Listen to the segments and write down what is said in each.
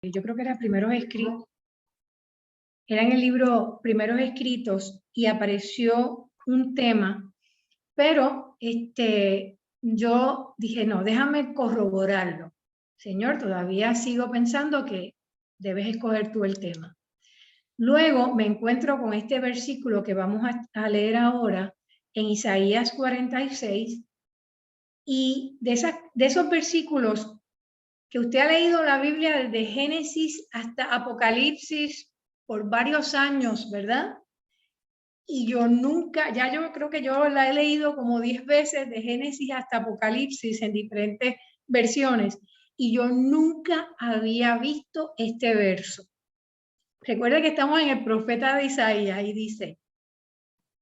yo creo que era Primeros Escritos, era en el libro Primeros Escritos y apareció un tema, pero yo dije, no, déjame corroborarlo. Señor, todavía sigo pensando que debes escoger tú el tema. Luego me encuentro con este versículo que vamos a leer ahora en Isaías 46, y de esos versículos que usted ha leído la Biblia desde Génesis hasta Apocalipsis por varios años, ¿verdad? Y yo nunca, ya yo creo que yo la he leído como 10 veces de Génesis hasta Apocalipsis en diferentes versiones, y yo nunca había visto este verso. Recuerda que estamos en el profeta de Isaías y dice,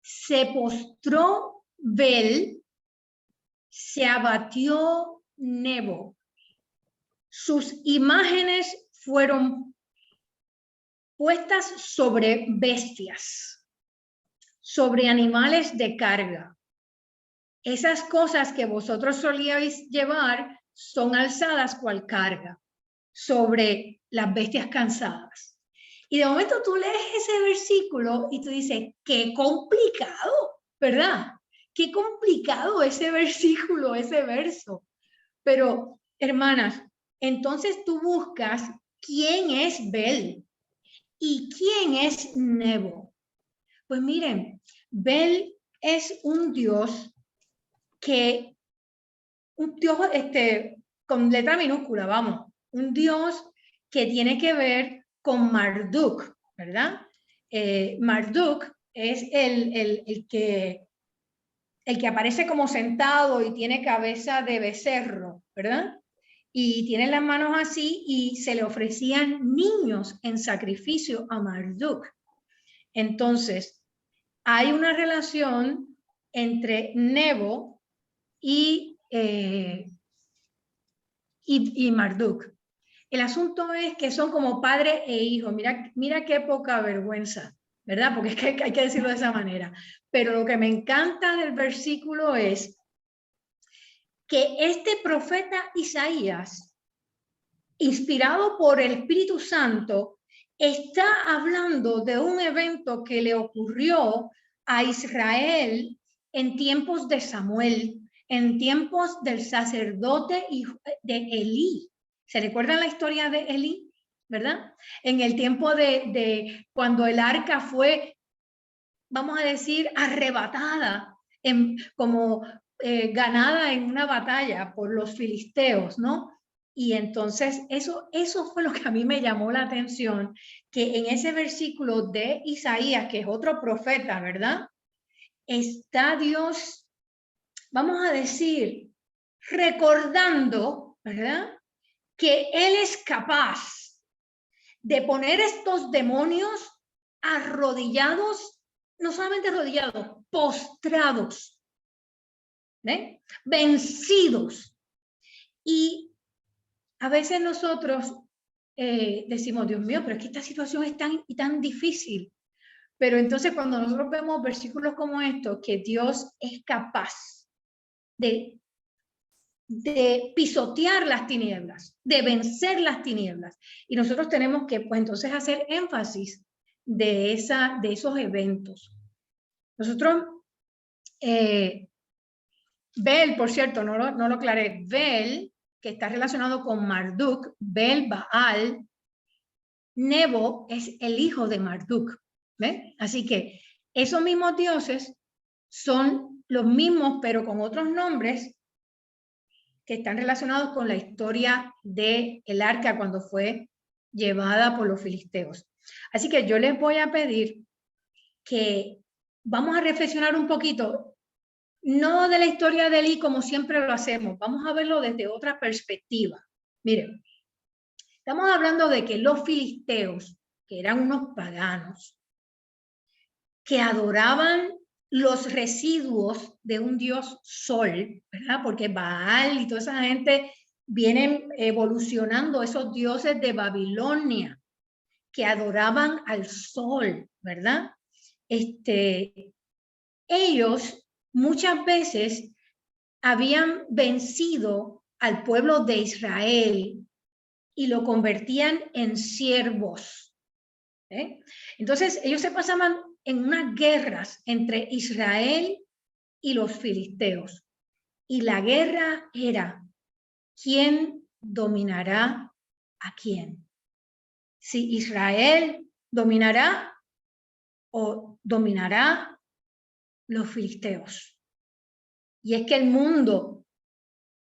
se postró Bel, se abatió Nebo. Sus imágenes fueron puestas sobre bestias, sobre animales de carga. Esas cosas que vosotros solíais llevar son alzadas cual carga sobre las bestias cansadas. Y de momento tú lees ese versículo y tú dices, qué complicado, ¿verdad? Qué complicado ese versículo, ese verso. Pero, hermanas, entonces tú buscas quién es Bel y quién es Nebo. Pues miren, Bel es un dios con letra minúscula, vamos, un dios que tiene que ver con Marduk, ¿verdad? Marduk es el que aparece como sentado y tiene cabeza de becerro, ¿verdad? Y tiene las manos así, y se le ofrecían niños en sacrificio a Marduk. Entonces, hay una relación entre Nebo y Marduk. El asunto es que son como padre e hijo. Mira qué poca vergüenza, ¿verdad? Porque es que hay que decirlo de esa manera. Pero lo que me encanta del versículo es que este profeta Isaías, inspirado por el Espíritu Santo, está hablando de un evento que le ocurrió a Israel en tiempos de Samuel, en tiempos del sacerdote de Elí. ¿Se recuerdan la historia de Elí? ¿Verdad? En el tiempo de cuando el arca fue, vamos a decir, arrebatada, como ganada en una batalla por los filisteos, ¿no? Y entonces eso fue lo que a mí me llamó la atención, que en ese versículo de Isaías, que es otro profeta, ¿verdad? Está Dios, vamos a decir, recordando, ¿verdad? Que Él es capaz de poner estos demonios arrodillados, no solamente arrodillados, postrados, ¿eh? Vencidos. Y a veces nosotros decimos, Dios mío, pero es que esta situación es tan difícil. Pero entonces cuando nosotros vemos versículos como estos, que Dios es capaz de pisotear las tinieblas, de vencer las tinieblas. Y nosotros tenemos que, pues, entonces hacer énfasis de esos eventos. Nosotros, Bel, por cierto, no lo aclaré, Bel, que está relacionado con Marduk, Bel Baal, Nebo es el hijo de Marduk, ¿ven? Así que esos mismos dioses son los mismos, pero con otros nombres, que están relacionados con la historia del arca cuando fue llevada por los filisteos. Así que yo les voy a pedir que vamos a reflexionar un poquito, no de la historia de Elí como siempre lo hacemos, vamos a verlo desde otra perspectiva. Miren, estamos hablando de que los filisteos, que eran unos paganos, que adoraban los residuos de un dios sol, ¿verdad? Porque Baal y toda esa gente vienen evolucionando esos dioses de Babilonia que adoraban al sol, ¿verdad? Ellos muchas veces habían vencido al pueblo de Israel y lo convertían en siervos. Entonces ellos se pasaban en unas guerras entre Israel y los filisteos. Y la guerra era ¿quién dominará a quién? Si Israel dominará o dominará los filisteos. Y es que el mundo,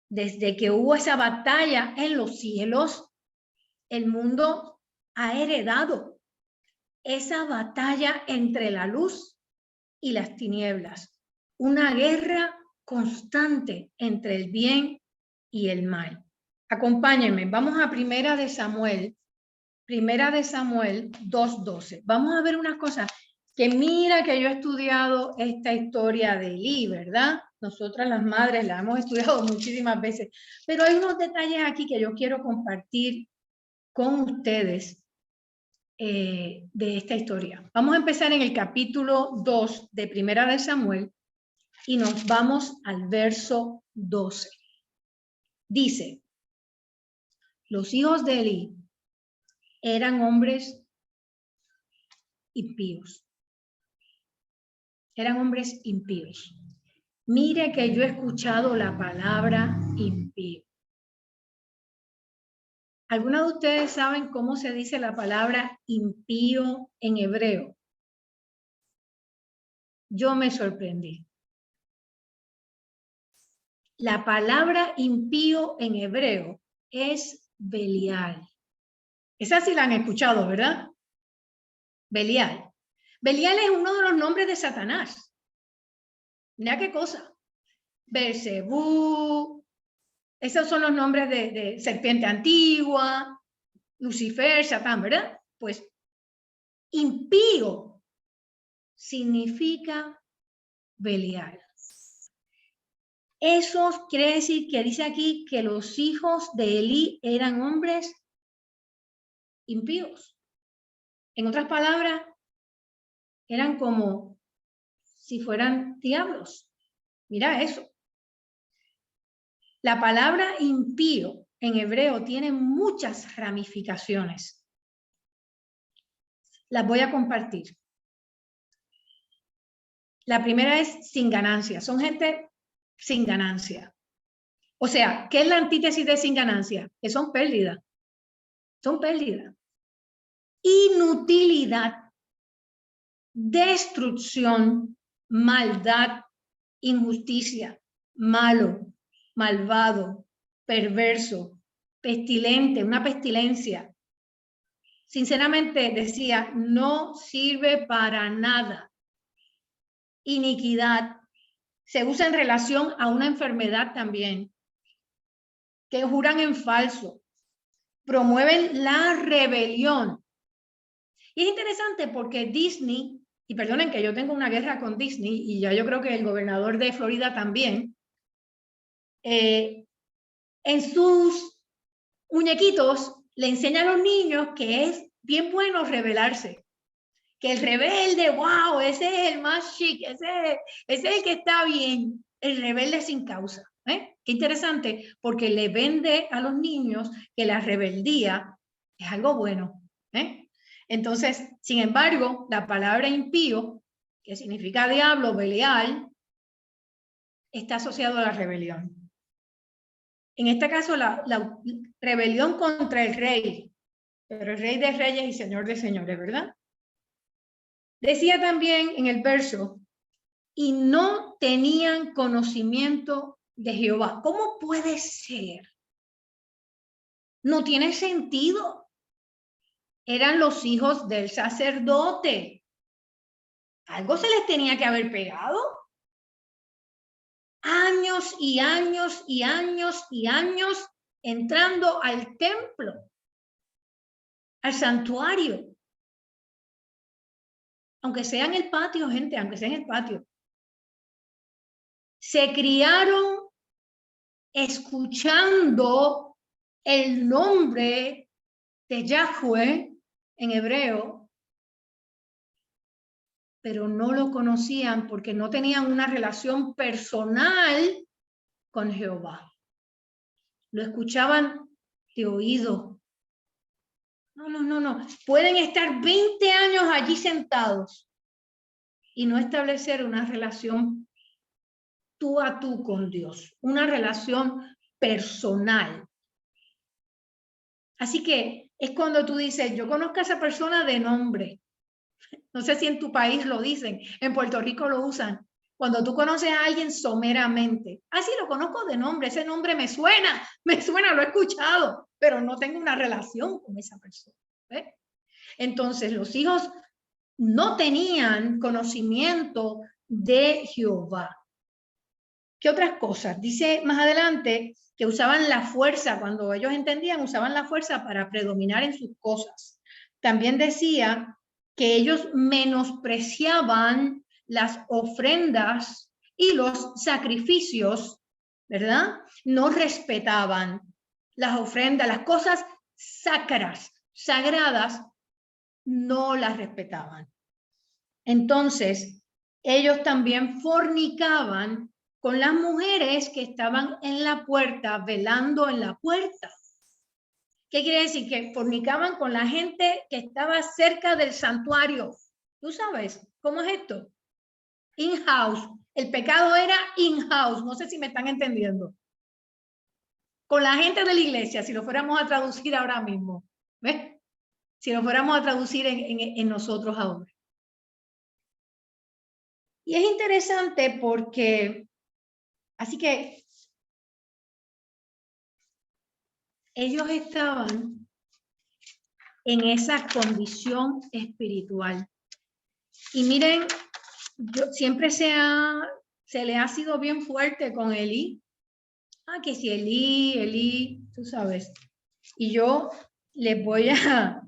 desde que hubo esa batalla en los cielos, el mundo ha heredado esa batalla entre la luz y las tinieblas. Una guerra constante entre el bien y el mal. Acompáñenme, vamos a Primera de Samuel 2:12. Vamos a ver unas cosas que mira que yo he estudiado esta historia de Elí, ¿verdad? Nosotras las madres la hemos estudiado muchísimas veces, pero hay unos detalles aquí que yo quiero compartir con ustedes de esta historia. Vamos a empezar en el capítulo 2 de Primera de Samuel y nos vamos al verso 12. Dice, los hijos de Elí eran hombres impíos. Eran hombres impíos. Mire que yo he escuchado la palabra impío. ¿Algunos de ustedes saben cómo se dice la palabra impío en hebreo? Yo me sorprendí. La palabra impío en hebreo es Belial. Esa sí la han escuchado, ¿verdad? Belial. Belial es uno de los nombres de Satanás. Mira qué cosa. Beelzebú. Esos son los nombres de serpiente antigua, Lucifer, Satán, ¿verdad? Pues impío significa Belial. Eso quiere decir que dice aquí que los hijos de Elí eran hombres impíos. En otras palabras, eran como si fueran diablos. Mira eso. La palabra impío en hebreo tiene muchas ramificaciones. Las voy a compartir. La primera es sin ganancia. Son gente sin ganancia. O sea, ¿qué es la antítesis de sin ganancia? Que son pérdidas. Son pérdidas. Inutilidad, destrucción, maldad, injusticia, malo, malvado, perverso, pestilente, una pestilencia. Sinceramente decía, no sirve para nada. Iniquidad, se usa en relación a una enfermedad también, que juran en falso, promueven la rebelión. Y es interesante porque Disney, y perdonen que yo tengo una guerra con Disney, y ya yo creo que el gobernador de Florida también, en sus muñequitos le enseñan a los niños que es bien bueno rebelarse. Que el rebelde, wow, ese es el más chic, ese es el que está bien, el rebelde sin causa. Qué interesante, porque le vende a los niños que la rebeldía es algo bueno. Entonces, sin embargo, la palabra impío, que significa diablo, Belial, está asociado a la rebelión. En este caso, la rebelión contra el rey, pero el rey de reyes y señor de señores, ¿verdad? Decía también en el verso, y no tenían conocimiento de Jehová. ¿Cómo puede ser? No tiene sentido. Eran los hijos del sacerdote. Algo se les tenía que haber pegado. Años y años y años y años entrando al templo, al santuario. Aunque sea en el patio, gente, aunque sea en el patio. Se criaron escuchando el nombre de Yahweh en hebreo, pero no lo conocían porque no tenían una relación personal con Jehová. Lo escuchaban de oído, No. Pueden estar 20 años allí sentados y no establecer una relación tú a tú con Dios, una relación personal. Así que es cuando tú dices, yo conozco a esa persona de nombre. No sé si en tu país lo dicen, en Puerto Rico lo usan. Cuando tú conoces a alguien someramente, sí, lo conozco de nombre, ese nombre me suena, lo he escuchado, pero no tengo una relación con esa persona. ¿Ves? Entonces los hijos no tenían conocimiento de Jehová. ¿Qué otras cosas? Dice más adelante que usaban la fuerza, cuando ellos entendían, usaban la fuerza para predominar en sus cosas. También decía que ellos menospreciaban las ofrendas y los sacrificios, ¿verdad? No respetaban las ofrendas, las cosas sacras, sagradas, no las respetaban. Entonces, ellos también fornicaban con las mujeres que estaban en la puerta, velando en la puerta. ¿Qué quiere decir? Que fornicaban con la gente que estaba cerca del santuario. ¿Tú sabes cómo es esto? In-house. El pecado era in-house. No sé si me están entendiendo. Con la gente de la iglesia, si lo fuéramos a traducir ahora mismo. ¿Ves? Si lo fuéramos a traducir en nosotros ahora. Y es interesante porque, así que ellos estaban en esa condición espiritual. Y miren, siempre se le ha sido bien fuerte con Elí. Que si Elí, tú sabes. Y yo les voy a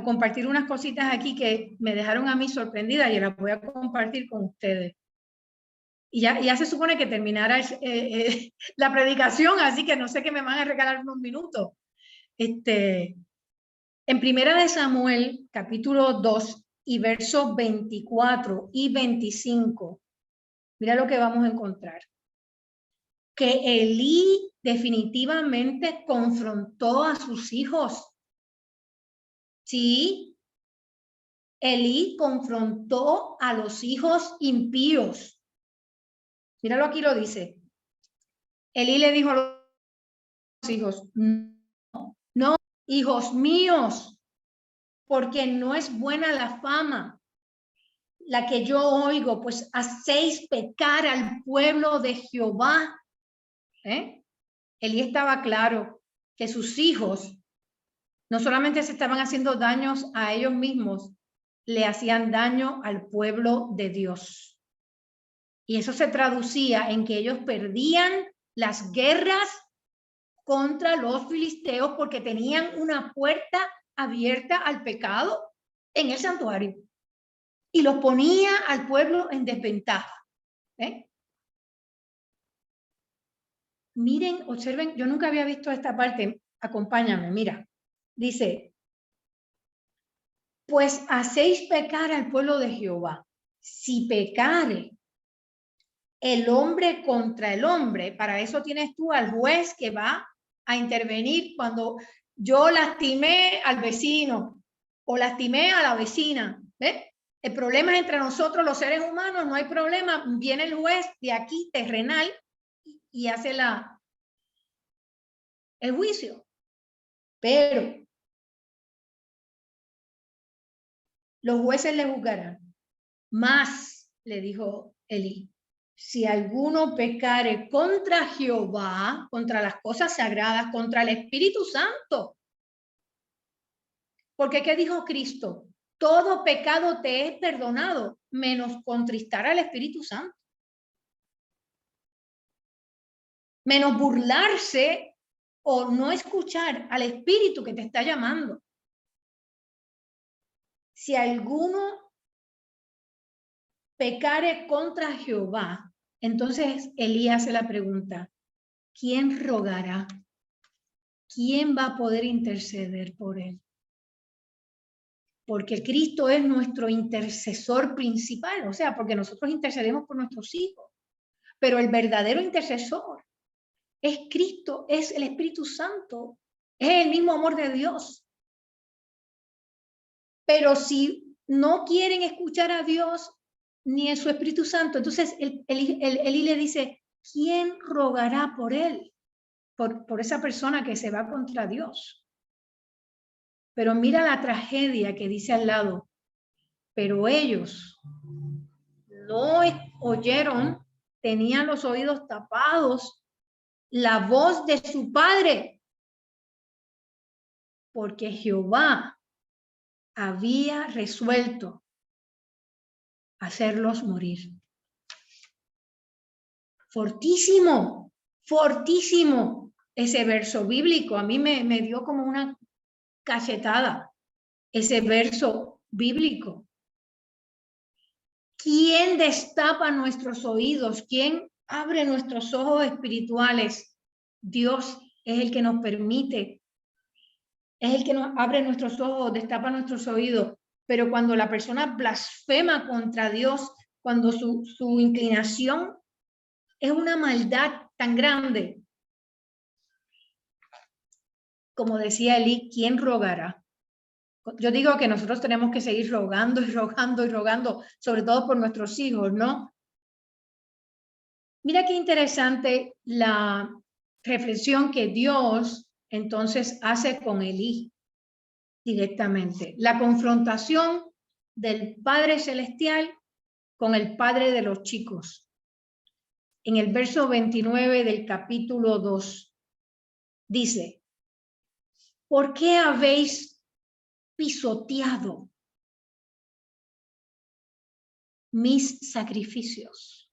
compartir unas cositas aquí que me dejaron a mí sorprendida y las voy a compartir con ustedes. Y ya se supone que terminara la predicación, así que no sé qué me van a regalar unos minutos. En Primera de Samuel, capítulo 2 y versos 24 y 25, mira lo que vamos a encontrar. Que Elí definitivamente confrontó a sus hijos. Sí, Elí confrontó a los hijos impíos. Míralo aquí, lo dice. Elí le dijo a los hijos, no, hijos míos, porque no es buena la fama la que yo oigo, pues hacéis pecar al pueblo de Jehová. Elí estaba claro que sus hijos no solamente se estaban haciendo daños a ellos mismos, le hacían daño al pueblo de Dios. Y eso se traducía en que ellos perdían las guerras contra los filisteos porque tenían una puerta abierta al pecado en el santuario y los ponía al pueblo en desventaja. Miren, observen, yo nunca había visto esta parte, acompáñame, mira, dice, pues hacéis pecar al pueblo de Jehová. Si pecare el hombre contra el hombre, para eso tienes tú al juez que va a intervenir cuando yo lastimé al vecino o lastimé a la vecina. ¿Ves? El problema es entre nosotros los seres humanos, no hay problema. Viene el juez de aquí, terrenal, y hace el juicio. Pero los jueces le juzgarán. Más, le dijo Elí, si alguno pecare contra Jehová, contra las cosas sagradas, contra el Espíritu Santo. Porque ¿qué dijo Cristo? Todo pecado te es perdonado, menos contristar al Espíritu Santo. Menos burlarse o no escuchar al Espíritu que te está llamando. Si alguno pecare contra Jehová, entonces Elías hace la pregunta, ¿quién rogará? ¿Quién va a poder interceder por él? Porque Cristo es nuestro intercesor principal, o sea, porque nosotros intercedemos por nuestros hijos, pero el verdadero intercesor es Cristo, es el Espíritu Santo, es el mismo amor de Dios. Pero si no quieren escuchar a Dios ni en su Espíritu Santo, entonces Elí le dice, ¿quién rogará por él? Por esa persona que se va contra Dios. Pero mira la tragedia que dice al lado. Pero ellos no oyeron, tenían los oídos tapados, la voz de su padre, porque Jehová había resuelto hacerlos morir. Fortísimo, fortísimo ese verso bíblico. A mí me dio como una cachetada ese verso bíblico. ¿Quién destapa nuestros oídos? ¿Quién abre nuestros ojos espirituales? Dios es el que nos permite, es el que nos abre nuestros ojos, destapa nuestros oídos. Pero cuando la persona blasfema contra Dios, cuando su inclinación es una maldad tan grande, como decía Elí, ¿quién rogará? Yo digo que nosotros tenemos que seguir rogando y rogando y rogando, sobre todo por nuestros hijos, ¿no? Mira qué interesante la reflexión que Dios entonces hace con Elí directamente. La confrontación del Padre Celestial con el padre de los chicos. En el verso 29 del capítulo 2 dice, ¿por qué habéis pisoteado mis sacrificios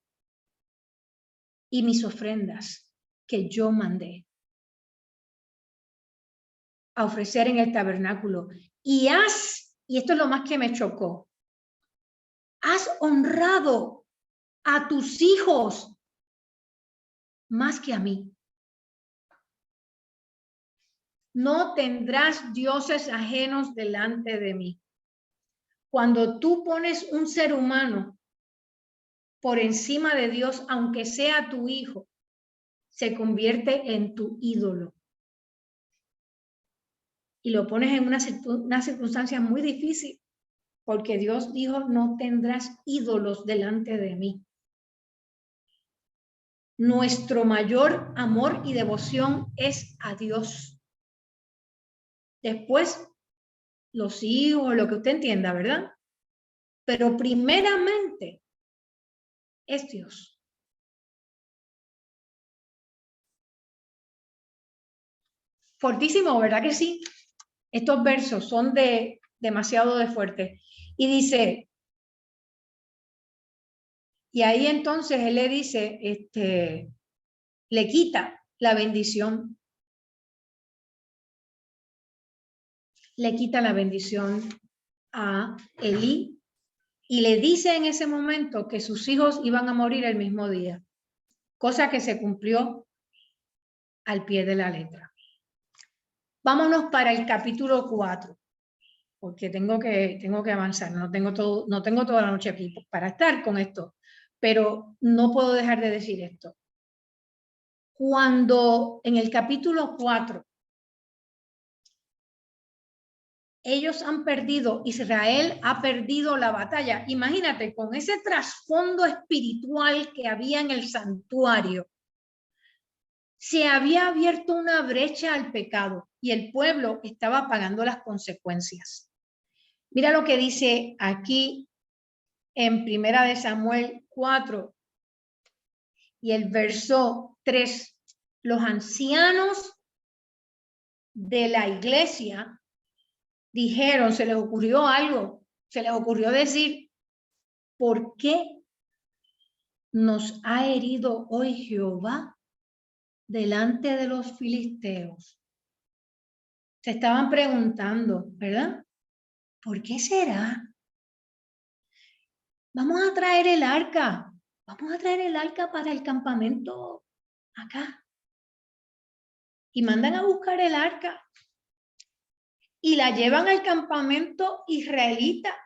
y mis ofrendas que yo mandé a ofrecer en el tabernáculo? Y esto es lo más que me chocó, has honrado a tus hijos más que a mí. No tendrás dioses ajenos delante de mí. Cuando tú pones un ser humano por encima de Dios, aunque sea tu hijo, se convierte en tu ídolo. Y lo pones en una circunstancia muy difícil, porque Dios dijo, no tendrás ídolos delante de mí. Nuestro mayor amor y devoción es a Dios. Después, los hijos, lo que usted entienda, ¿verdad? Pero primeramente es Dios. Fortísimo, ¿verdad que sí? Estos versos son demasiado de fuertes. Y dice, y ahí entonces él le dice, le quita la bendición. Le quita la bendición a Elí y le dice en ese momento que sus hijos iban a morir el mismo día, cosa que se cumplió al pie de la letra. Vámonos para el capítulo 4, porque tengo que avanzar, no tengo toda la noche aquí para estar con esto, pero no puedo dejar de decir esto. Cuando en el capítulo 4 ellos han perdido, Israel ha perdido la batalla. Imagínate, con ese trasfondo espiritual que había en el santuario, se había abierto una brecha al pecado y el pueblo estaba pagando las consecuencias. Mira lo que dice aquí en 1 Samuel 4 y el verso 3. Los ancianos de la iglesia dijeron, se les ocurrió algo, se les ocurrió decir, ¿por qué nos ha herido hoy Jehová delante de los filisteos? Se estaban preguntando, ¿verdad? ¿Por qué será? Vamos a traer el arca para el campamento acá. Y mandan a buscar el arca y la llevan al campamento israelita.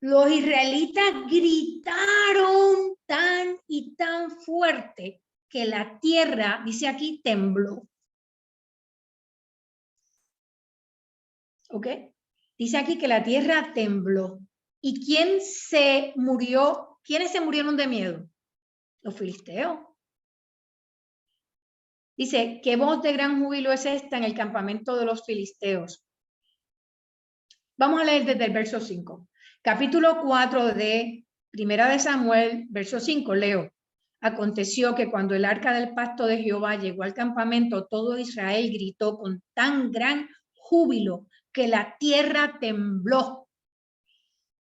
Los israelitas gritaron tan y tan fuerte que la tierra, dice aquí, tembló. ¿Ok? Dice aquí que la tierra tembló. ¿Y quiénes se murieron de miedo? Los filisteos. Dice, ¿qué voz de gran júbilo es esta en el campamento de los filisteos? Vamos a leer desde el verso 5. Capítulo 4 de Primera de Samuel, verso 5, leo. Aconteció que cuando el arca del pacto de Jehová llegó al campamento, todo Israel gritó con tan gran júbilo que la tierra tembló.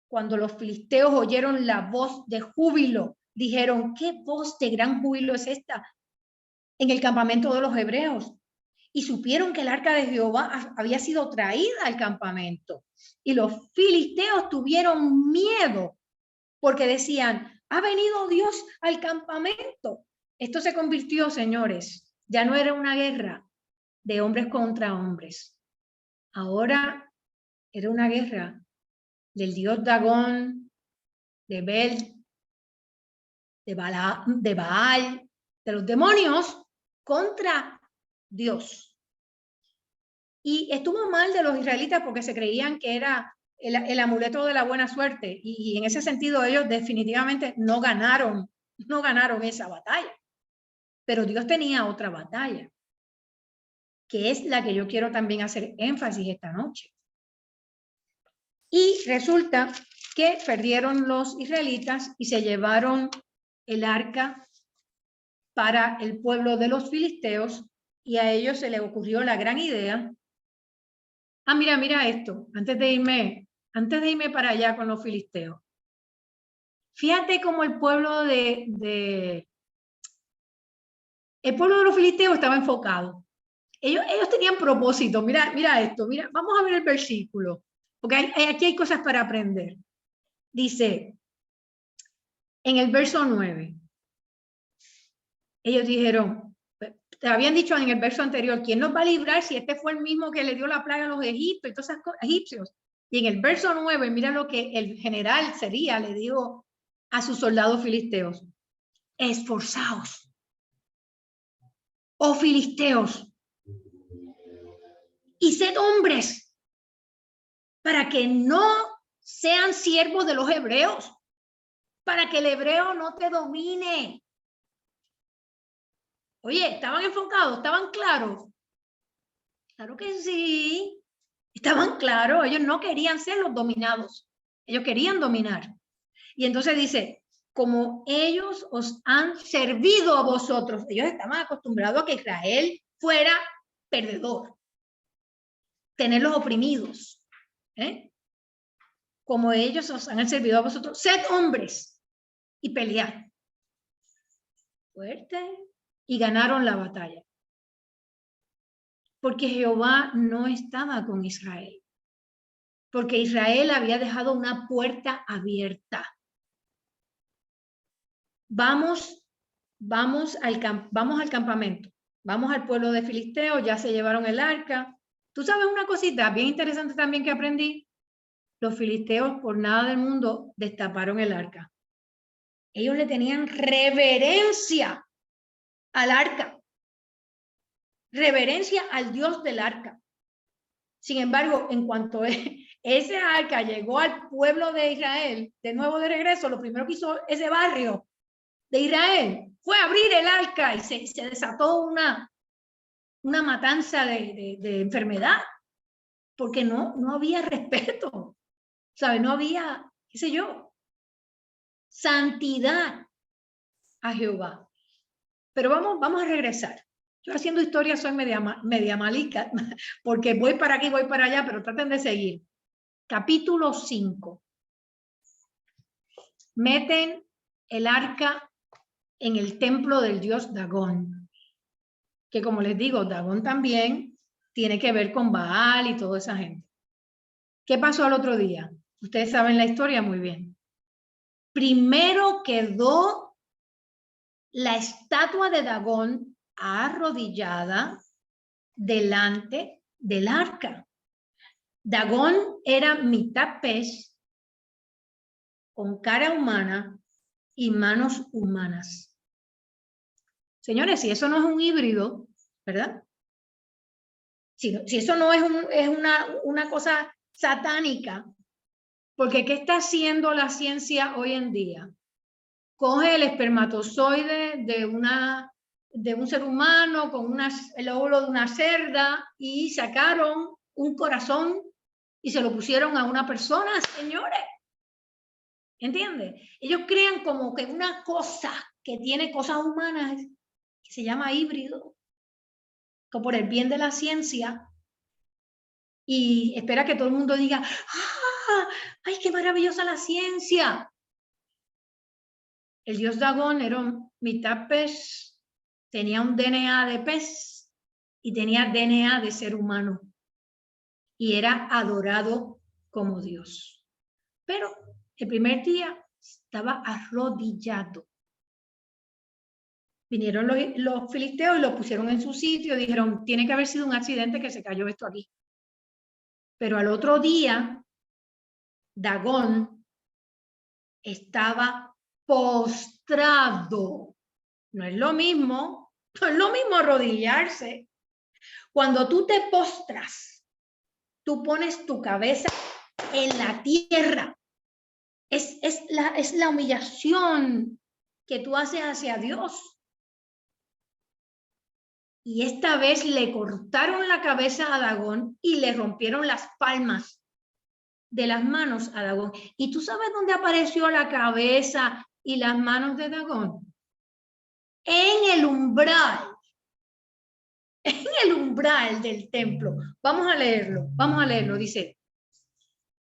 Cuando los filisteos oyeron la voz de júbilo, dijeron, ¿qué voz de gran júbilo es esta en el campamento de los hebreos? Y supieron que el arca de Jehová había sido traída al campamento. Y los filisteos tuvieron miedo porque decían, ha venido Dios al campamento. Esto se convirtió, señores, ya no era una guerra de hombres contra hombres. Ahora era una guerra del dios Dagón, de Bel, de Baal, de los demonios contra Dios. Y estuvo mal de los israelitas porque se creían que era el amuleto de la buena suerte. Y en ese sentido ellos definitivamente no ganaron esa batalla. Pero Dios tenía otra batalla, que es la que yo quiero también hacer énfasis esta noche. Y resulta que perdieron los israelitas y se llevaron el arca para el pueblo de los filisteos, y a ellos se les ocurrió la gran idea. Ah, mira esto, antes de irme para allá con los filisteos. Fíjate cómo el pueblo de los filisteos estaba enfocado. Ellos tenían propósito. Mira esto, vamos a ver el versículo, porque aquí hay cosas para aprender. Dice, en el verso 9, ellos dijeron, te habían dicho en el verso anterior, ¿quién nos va a librar si este fue el mismo que le dio la plaga a los egipcios y todas esas cosas, egipcios? Y en el verso 9, mira lo que el general sería, le dijo a sus soldados filisteos, esforzaos, oh filisteos, y sed hombres, para que no sean siervos de los hebreos, para que el hebreo no te domine. Oye, ¿estaban enfocados? ¿Estaban claros? Claro que sí. Estaban claros. Ellos no querían ser los dominados. Ellos querían dominar. Y entonces dice, como ellos os han servido a vosotros, ellos estaban acostumbrados a que Israel fuera perdedor, tenerlos oprimidos. Como ellos os han servido a vosotros, sed hombres y pelead. Fuerte. Y ganaron la batalla. Porque Jehová no estaba con Israel. Porque Israel había dejado una puerta abierta. Vamos al campamento. Vamos al pueblo de Filisteo, ya se llevaron el arca. Tú sabes una cosita bien interesante también que aprendí. Los filisteos por nada del mundo destaparon el arca. Ellos le tenían reverencia al arca. Reverencia al Dios del arca. Sin embargo, en cuanto ese arca llegó al pueblo de Israel, de nuevo de regreso, lo primero que hizo ese barrio de Israel fue abrir el arca y se desató una matanza de enfermedad, porque no había respeto, ¿sabes? No había, qué sé yo, santidad a Jehová. Pero vamos a regresar. Yo haciendo historia soy media malica, porque voy para aquí, voy para allá, pero traten de seguir. Capítulo 5. Meten el arca en el templo del dios Dagón, que como les digo, Dagón también tiene que ver con Baal y toda esa gente. ¿Qué pasó al otro día? Ustedes saben la historia muy bien. Primero quedó la estatua de Dagón arrodillada delante del arca. Dagón era mitad pez, con cara humana y manos humanas. Señores, si eso no es un híbrido, ¿verdad? Si eso no es una cosa satánica. Porque ¿qué está haciendo la ciencia hoy en día? Coge el espermatozoide de un ser humano con el óvulo de una cerda y sacaron un corazón y se lo pusieron a una persona, señores. ¿Entiendes? Ellos crean como que una cosa que tiene cosas humanas que se llama híbrido, que por el bien de la ciencia, y espera que todo el mundo diga, ¡ah! ¡Ay, qué maravillosa la ciencia! El dios Dagón era mitad pez, tenía un DNA de pez y tenía DNA de ser humano y era adorado como Dios. Pero el primer día estaba arrodillado. Vinieron los filisteos y lo pusieron en su sitio, dijeron, tiene que haber sido un accidente que se cayó esto aquí. Pero al otro día, Dagón estaba postrado. No es lo mismo arrodillarse. Cuando tú te postras, tú pones tu cabeza en la tierra. Es la humillación que tú haces hacia Dios. Y esta vez le cortaron la cabeza a Dagón y le rompieron las palmas de las manos a Dagón. ¿Y tú sabes dónde apareció la cabeza y las manos de Dagón? En el umbral del templo. Vamos a leerlo, dice.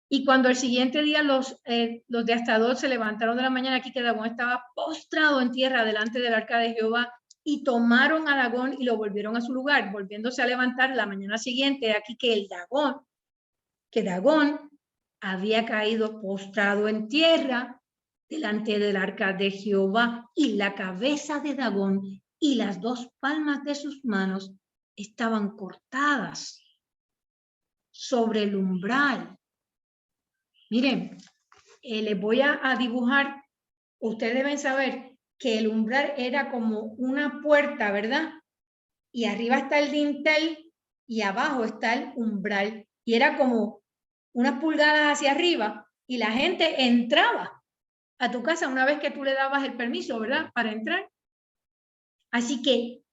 Y cuando el siguiente día los de Astador se levantaron de la mañana, aquí que Dagón estaba postrado en tierra delante del arca de Jehová, y tomaron a Dagón y lo volvieron a su lugar, volviéndose a levantar la mañana siguiente, aquí que Dagón había caído postrado en tierra delante del arca de Jehová, y la cabeza de Dagón y las dos palmas de sus manos estaban cortadas sobre el umbral. Miren, les voy a dibujar. Ustedes deben saber que el umbral era como una puerta, ¿verdad? Y arriba está el dintel y abajo está el umbral. Y era como unas pulgadas hacia arriba y la gente entraba a tu casa una vez que tú le dabas el permiso, ¿verdad? Para entrar. Así que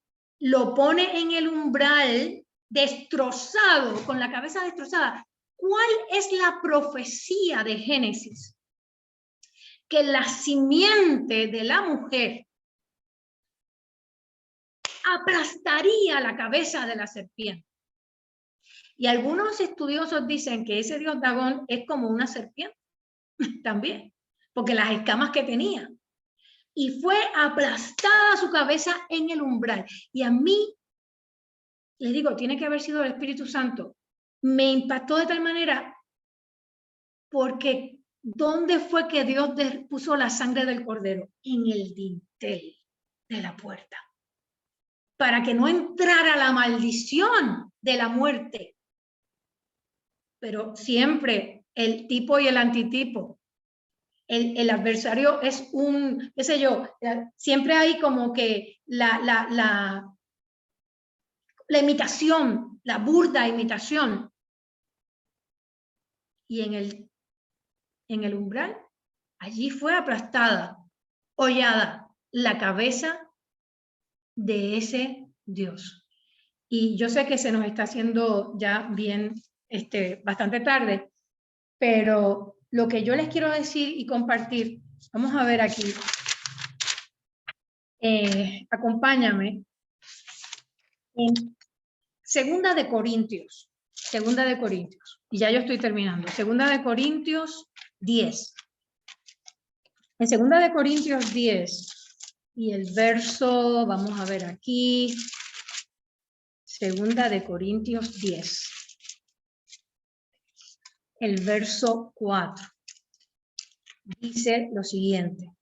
lo pone en el umbral destrozado, con la cabeza destrozada. ¿Cuál es la profecía de Génesis? Que la simiente de la mujer aplastaría la cabeza de la serpiente. Y algunos estudiosos dicen que ese dios Dagón es como una serpiente también, porque las escamas que tenía. Y fue aplastada su cabeza en el umbral. Y a mí, les digo, tiene que haber sido el Espíritu Santo. Me impactó de tal manera porque ¿dónde fue que Dios puso la sangre del cordero? En el dintel de la puerta. Para que no entrara la maldición de la muerte. Pero siempre el tipo y el antitipo. El adversario es un, qué sé yo, siempre hay como que la imitación, la burda imitación. Y en el umbral, allí fue aplastada, hollada, la cabeza de ese Dios. Y yo sé que se nos está haciendo ya bien, bastante tarde, pero lo que yo les quiero decir y compartir, vamos a ver aquí, acompáñame, en Segunda de Corintios, y ya yo estoy terminando, Segunda de Corintios 10. En Segunda de Corintios 10, y el verso, vamos a ver aquí, Segunda de Corintios 10, el verso 4, dice lo siguiente: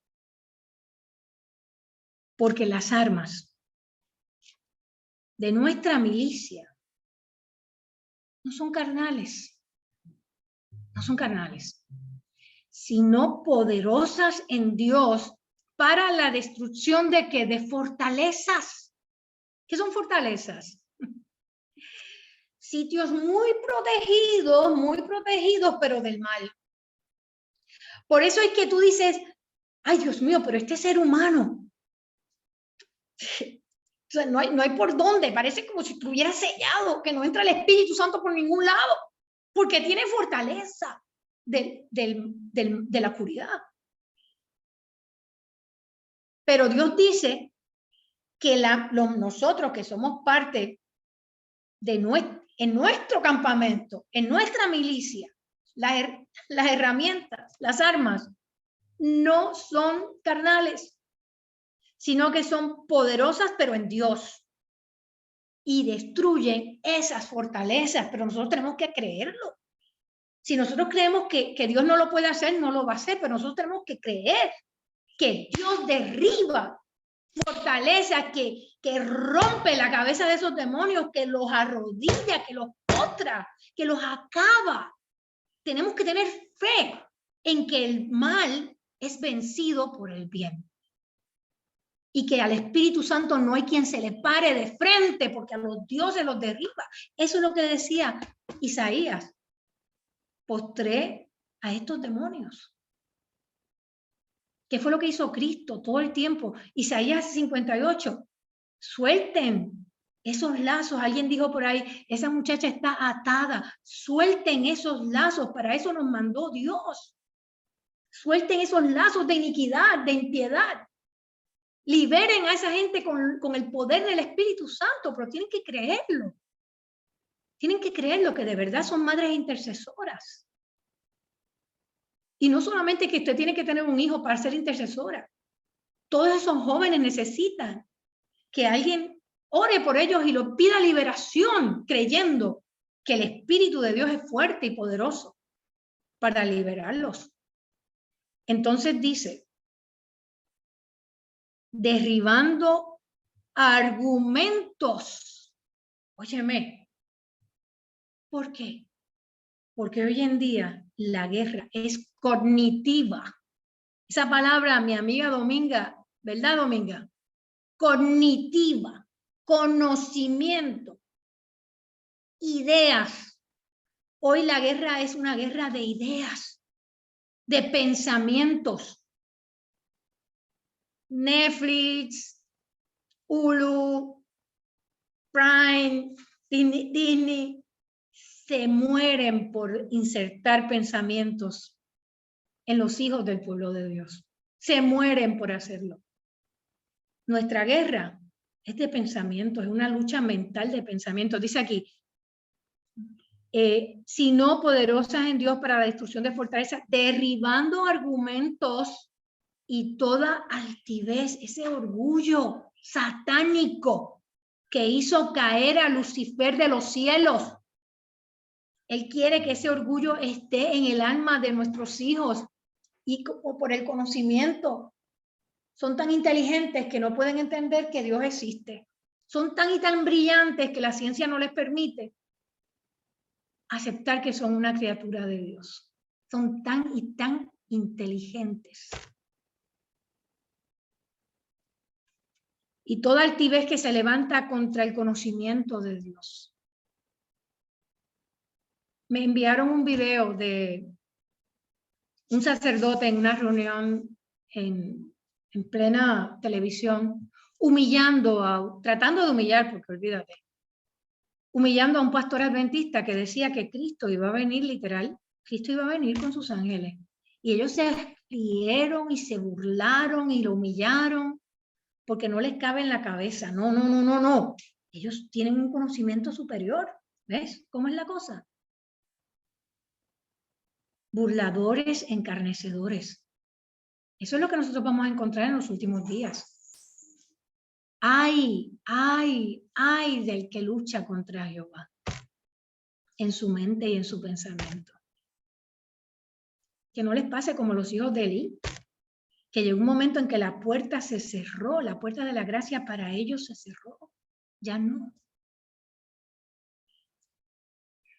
porque las armas de nuestra milicia no son carnales, sino poderosas en Dios para la destrucción de ¿qué? De fortalezas. ¿Qué son fortalezas? sitios muy protegidos, pero del mal. Por eso es que tú dices, ay, Dios mío, pero este ser humano, o sea, no hay por dónde, parece como si estuviera sellado, que no entra el Espíritu Santo por ningún lado, porque tiene fortaleza de la oscuridad. Pero Dios dice que nosotros que somos parte de en nuestro campamento, en nuestra milicia, las herramientas, las armas, no son carnales, sino que son poderosas, pero en Dios. Y destruyen esas fortalezas, pero nosotros tenemos que creerlo. Si nosotros creemos que Dios no lo puede hacer, no lo va a hacer, pero nosotros tenemos que creer que Dios derriba fortaleza, que rompe la cabeza de esos demonios, que los arrodilla, que los postra, que los acaba. Tenemos que tener fe en que el mal es vencido por el bien. Y que al Espíritu Santo no hay quien se le pare de frente, porque a los dioses los derriba. Eso es lo que decía Isaías. Postré a estos demonios. ¿Qué fue lo que hizo Cristo todo el tiempo? Isaías 58. Suelten esos lazos. Alguien dijo por ahí, esa muchacha está atada. Suelten esos lazos. Para eso nos mandó Dios. Suelten esos lazos de iniquidad, de impiedad. Liberen a esa gente con el poder del Espíritu Santo, pero tienen que creerlo. Tienen que creerlo, que de verdad son madres intercesoras. Y no solamente que usted tiene que tener un hijo para ser intercesora. Todos esos jóvenes necesitan que alguien ore por ellos y los pida liberación, creyendo que el Espíritu de Dios es fuerte y poderoso para liberarlos. Entonces dice, derribando argumentos. Óyeme, ¿por qué? Porque hoy en día la guerra es cognitiva. Esa palabra, mi amiga Dominga, ¿verdad, Dominga? Cognitiva, conocimiento, ideas. Hoy la guerra es una guerra de ideas, de pensamientos. Netflix, Hulu, Prime, Disney, se mueren por insertar pensamientos en los hijos del pueblo de Dios. Se mueren por hacerlo. Nuestra guerra es de pensamientos, es una lucha mental de pensamientos. Dice aquí, sino poderosas en Dios para la destrucción de fortalezas, derribando argumentos y toda altivez, ese orgullo satánico que hizo caer a Lucifer de los cielos. Él quiere que ese orgullo esté en el alma de nuestros hijos y por el conocimiento. Son tan inteligentes que no pueden entender que Dios existe. Son tan y tan brillantes que la ciencia no les permite aceptar que son una criatura de Dios. Son tan y tan inteligentes. Y toda altivez que se levanta contra el conocimiento de Dios. Me enviaron un video de un sacerdote en una reunión en plena televisión, tratando de humillar, porque olvídate, humillando a un pastor adventista que decía que Cristo iba a venir literal, Cristo iba a venir con sus ángeles. Y ellos se rieron y se burlaron y lo humillaron porque no les cabe en la cabeza. No. Ellos tienen un conocimiento superior. ¿Ves cómo es la cosa? Burladores, encarnecedores. Eso es lo que nosotros vamos a encontrar en los últimos días. Ay del que lucha contra Jehová en su mente y en su pensamiento. Que no les pase como los hijos de Elí, que llegó un momento en que la puerta se cerró, la puerta de la gracia para ellos se cerró. Ya no.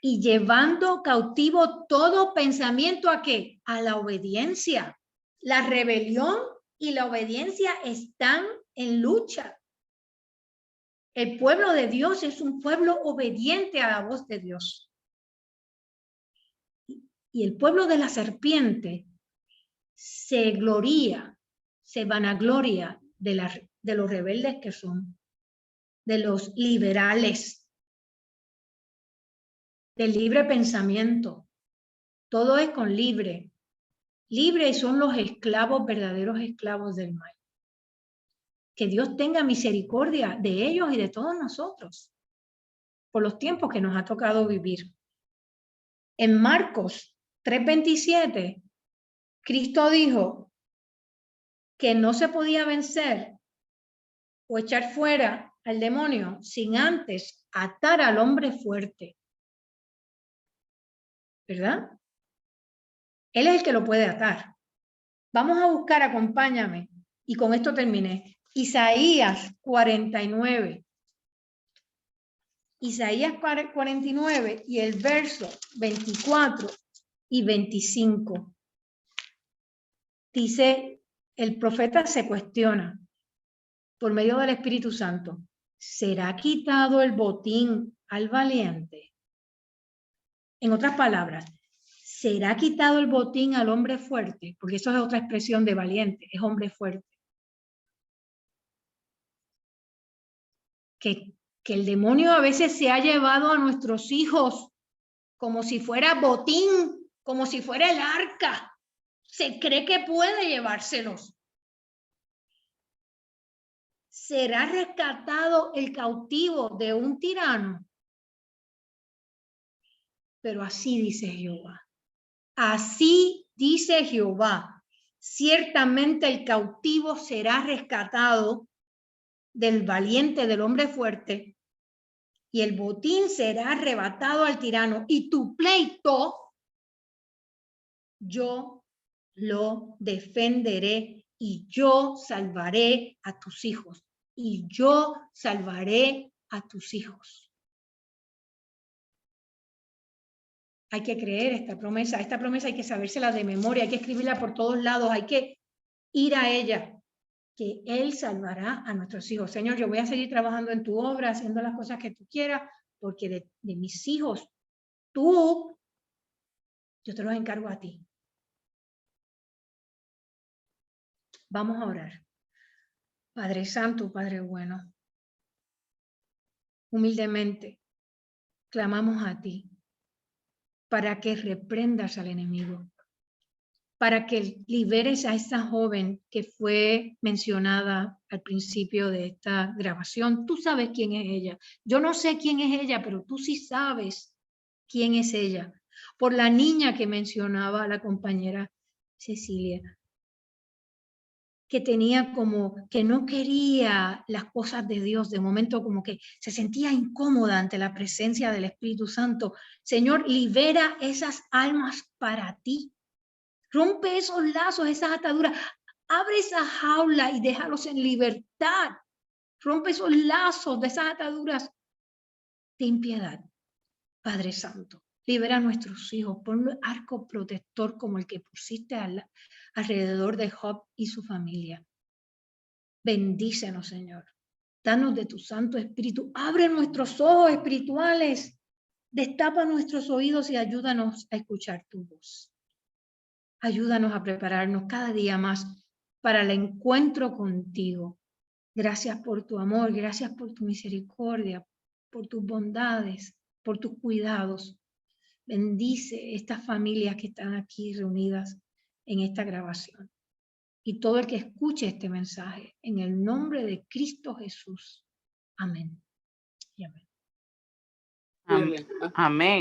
Y llevando cautivo todo pensamiento ¿a qué? A la obediencia. La rebelión y la obediencia están en lucha. El pueblo de Dios es un pueblo obediente a la voz de Dios. Y el pueblo de la serpiente se gloria, se vanagloria de los rebeldes que son, de los liberales, del libre pensamiento. Todo es con libre. Libre y son los esclavos, verdaderos esclavos del mal. Que Dios tenga misericordia de ellos y de todos nosotros por los tiempos que nos ha tocado vivir. En Marcos 3:27, Cristo dijo que no se podía vencer o echar fuera al demonio sin antes atar al hombre fuerte. ¿Verdad? Él es el que lo puede atar. Vamos a buscar, acompáñame, y con esto terminé. Isaías 49. Isaías 49 y el verso 24 y 25. Dice, el profeta se cuestiona por medio del Espíritu Santo, ¿será quitado el botín al valiente? En otras palabras, ¿será quitado el botín al hombre fuerte? Porque eso es otra expresión de valiente, es hombre fuerte. Que el demonio a veces se ha llevado a nuestros hijos como si fuera botín, como si fuera el arca. Se cree que puede llevárselos. ¿Será rescatado el cautivo de un tirano? Pero así dice Jehová. Así dice Jehová. Ciertamente el cautivo será rescatado del valiente, del hombre fuerte, y el botín será arrebatado al tirano, y tu pleito yo lo defenderé, y yo salvaré a tus hijos, y yo salvaré a tus hijos. Hay que creer esta promesa hay que sabérsela de memoria, hay que escribirla por todos lados, hay que ir a ella, que Él salvará a nuestros hijos. Señor, yo voy a seguir trabajando en tu obra, haciendo las cosas que tú quieras, porque de mis hijos, yo te los encargo a ti. Vamos a orar. Padre Santo, Padre bueno, humildemente clamamos a ti para que reprendas al enemigo, para que liberes a esa joven que fue mencionada al principio de esta grabación. Tú sabes quién es ella. Yo no sé quién es ella, pero tú sí sabes quién es ella. Por la niña que mencionaba la compañera Cecilia, que tenía como que no quería las cosas de Dios, de momento como que se sentía incómoda ante la presencia del Espíritu Santo. Señor, libera esas almas para ti. Rompe esos lazos, esas ataduras. Abre esa jaula y déjalos en libertad. Rompe esos lazos de esas ataduras de impiedad. Padre Santo, libera a nuestros hijos. Pon un arco protector como el que pusiste alrededor de Job y su familia. Bendícenos, Señor. Danos de tu Santo Espíritu. Abre nuestros ojos espirituales. Destapa nuestros oídos y ayúdanos a escuchar tu voz. Ayúdanos a prepararnos cada día más para el encuentro contigo. Gracias por tu amor, gracias por tu misericordia, por tus bondades, por tus cuidados. Bendice estas familias que están aquí reunidas en esta grabación. Y todo el que escuche este mensaje, en el nombre de Cristo Jesús. Amén. Y amén. Amén.